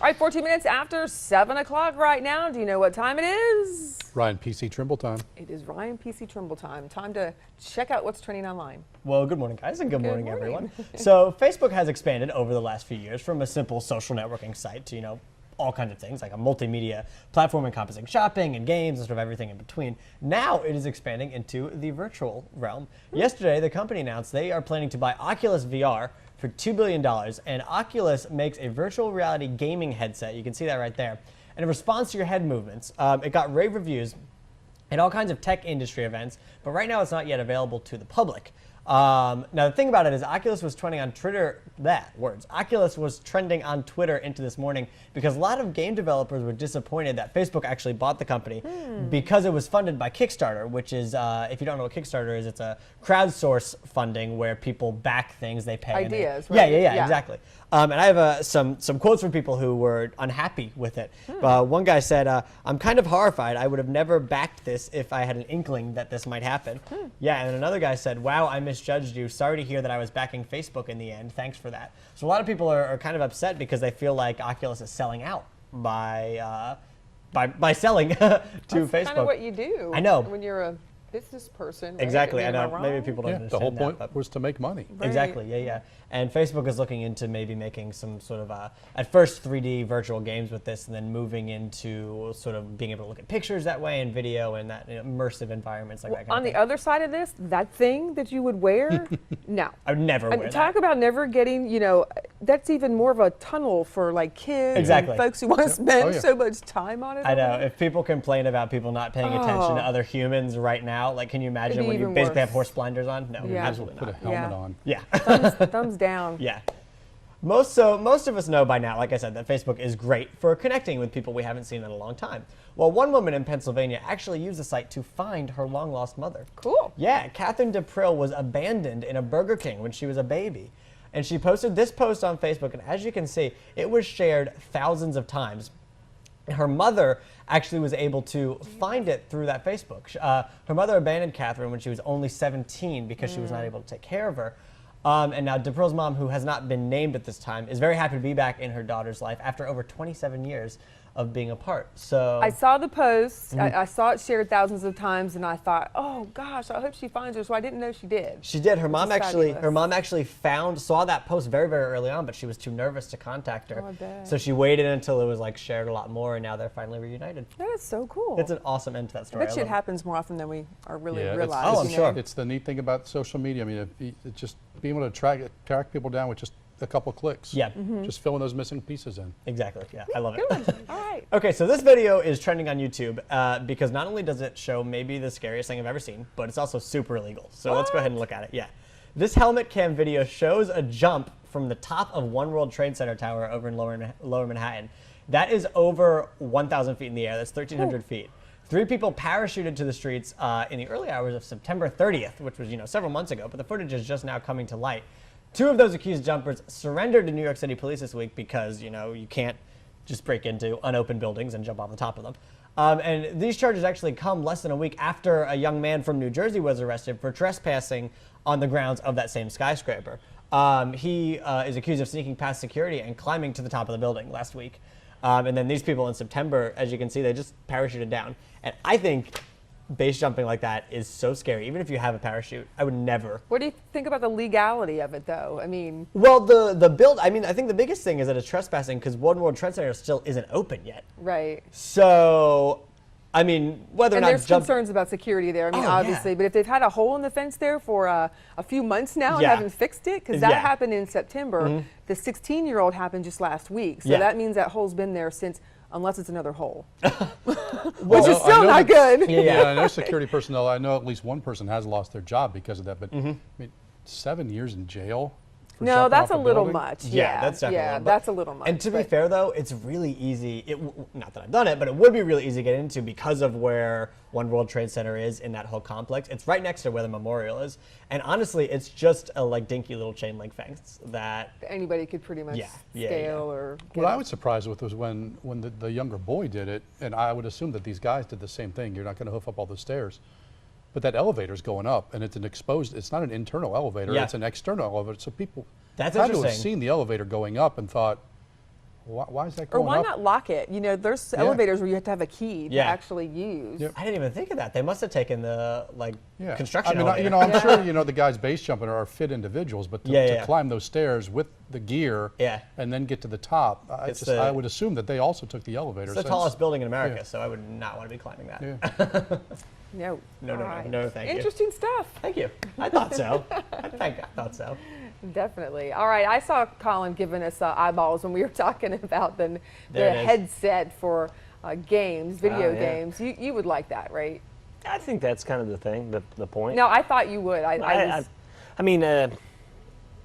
All right, 14 minutes after 7 o'clock right now. Do you know what time it is? Ryan, PC Trimble time. It is Ryan PC Trimble time. Time to check out what's trending online. Well, good morning, guys, and good morning, everyone. So Facebook has expanded over the last few years from a simple social networking site to, all kinds of things, like a multimedia platform encompassing shopping and games and sort of everything in between. Now it is expanding into the virtual realm. Yesterday, the company announced they are planning to buy Oculus VR for $2 billion, and Oculus makes a virtual reality gaming headset. You can see that right there. And in response to your head movements, it got rave reviews at all kinds of tech industry events, but right now it's not yet available to the public. Now the thing about it is Oculus was trending on Twitter, Oculus was trending on Twitter into this morning because a lot of game developers were disappointed that Facebook actually bought the company because it was funded by Kickstarter, which is, if you don't know what Kickstarter is, it's a crowdsource funding where people back things, they pay. Ideas, right? Yeah, exactly. And I have some quotes from people who were unhappy with it. One guy said, I'm kind of horrified. I would have never backed this if I had an inkling that this might happen. Yeah, and another guy said, wow, I misjudged you. Sorry to hear that I was backing Facebook in the end. Thanks for that. So a lot of people are kind of upset because they feel like Oculus is selling out by selling to Facebook. That's kind of what you do. I know. When you're a business person. Right? Exactly, I Am know. wrong? Maybe people don't Yeah, understand the whole point that, was to make money. Right. Exactly, yeah. And Facebook is looking into maybe making some sort of, at first 3D virtual games with this, and then moving into sort of being able to look at pictures that way and video and that immersive environments like that kind On of the thing. other side of this, that thing that you would wear, no. I would never wear Talk that. about never getting, that's even more of a tunnel for like kids Exactly. and folks who want to spend Oh, yeah. so much time on it. I know. If people complain about people not paying attention to other humans right now, like can you imagine It'd be when you even basically have worse. horse blinders on? No, Yeah. absolutely Put a not. helmet Yeah. on. Yeah. Thumbs down. Yeah. Most of us know by now, like I said, that Facebook is great for connecting with people we haven't seen in a long time. Well, one woman in Pennsylvania actually used the site to find her long-lost mother. Cool. Yeah, Catherine DePrill was abandoned in a Burger King when she was a baby. And she posted this post on Facebook, and as you can see, it was shared thousands of times. Her mother actually was able to find it through that Facebook. Her mother abandoned Catherine when she was only 17 because she was not able to take care of her. And now DePrill's mom, who has not been named at this time, is very happy to be back in her daughter's life after over 27 years of being apart. So I saw the post. I saw it shared thousands of times, and I thought, oh gosh, I hope she finds her. So I didn't know she did. she did. Her mom is actually saw that post very, very early on, but she was too nervous to contact her. Oh, I bet. So she waited until it was like shared a lot more, and now they're finally reunited. That is so cool. It's an awesome end to that I story. bet you it love happens more often than we are really Yeah, realize. Oh, I'm sure. It's the neat thing about social media. I mean, it's just being able to track people down with just a couple clicks. Yeah. Just filling those missing pieces in. Exactly. Yeah, I love Good it. one. All right. Okay, so this video is trending on YouTube because not only does it show maybe the scariest thing I've ever seen, but it's also super illegal. So let's go ahead and look at it. Yeah. This helmet cam video shows a jump from the top of One World Trade Center tower over in lower Manhattan. That is over 1,000 feet in the air. That's 1,300 feet. 3 people parachuted to the streets in the early hours of September 30th, which was, several months ago, but the footage is just now coming to light. 2 of those accused jumpers surrendered to New York City police this week because, you can't just break into unopened buildings and jump off the top of them. And these charges actually come less than a week after a young man from New Jersey was arrested for trespassing on the grounds of that same skyscraper. He is accused of sneaking past security and climbing to the top of the building last week. And then these people in September, as you can see, they just parachuted down. And I think base jumping like that is so scary. Even if you have a parachute, I would never. What do you think about the legality of it, though? I mean, Well, the build, I think the biggest thing is that it's trespassing because One World Trade Center still isn't open yet. right. So, whether or And not there's concerns about security there. I mean, Oh, obviously, yeah. but if they've had a hole in the fence there for a few months now and Yeah. haven't fixed it, because that Yeah. happened in September, the 16-year-old happened just last week. So Yeah. that means that hole's been there since, unless it's another hole, Well, which is still not good. Yeah. I know security personnel. I know at least one person has lost their job because of that. But 7 years in jail. For No, jumping that's off a little building? much. Yeah, that's definitely a little, but- that's a little much. And to be but- fair, though, it's really easy. Not that I've done it, but it would be really easy to get into because of where One World Trade Center is in that whole complex. It's right next to where the memorial is, and honestly, it's just a dinky little chain link fence that. anybody could pretty much Yeah, scale or. What get I up. was surprised with was when the younger boy did it, and I would assume that these guys did the same thing. You're not going to hoof up all the stairs. But that elevator's going up, and it's not an internal elevator, Yeah. it's an external elevator. So people That's had to have interesting. seen the elevator going up and thought, Why is that Or going why up? not lock it? You know, there's elevators where you have to have a key to Yeah. actually use. Yep. I didn't even think of that. They must have taken the Yeah. construction I mean, elevator. I'm sure the guys base jumping are fit individuals, but to climb those stairs with the gear and then get to the top, I would assume that they also took the elevator. It's the tallest building in America, so I would not want to be climbing that. Yeah. No. No, All right. no, thank you. Interesting stuff. Thank you. I thought so. I thought so. Definitely. All right. I saw Colin giving us eyeballs when we were talking about the There it is. headset for games, video yeah. games. You would like that, right? I think that's kind of the thing, the point. No, I thought you would. I mean,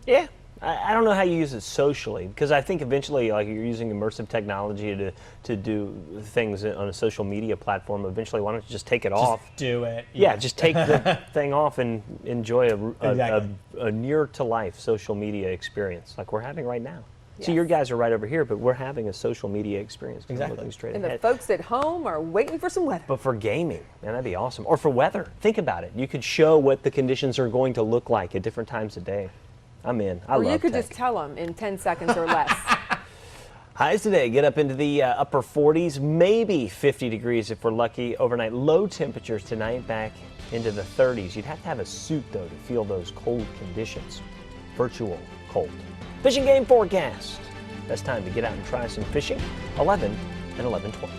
yeah. I don't know how you use it socially, because I think eventually, like, you're using immersive technology to do things on a social media platform. Eventually, why don't you just take it off? Do it. Yeah, just take the thing off and enjoy Exactly. a near-to-life social media experience like we're having right now. Yes. So your guys are right over here, but we're having a social media experience. Exactly. Looking straight and ahead. the folks at home are waiting for some weather. But for gaming, man, that'd be awesome. Or for weather. Think about it. You could show what the conditions are going to look like at different times of day. I'm in. I Or love you could tech. just tell them in 10 seconds or less. Highs today get up into the upper 40s, maybe 50 degrees if we're lucky. Overnight low temperatures tonight back into the 30s. You'd have to have a suit, though, to feel those cold conditions. Virtual cold. Fishing game forecast. Best time to get out and try some fishing, 11 and 11:20.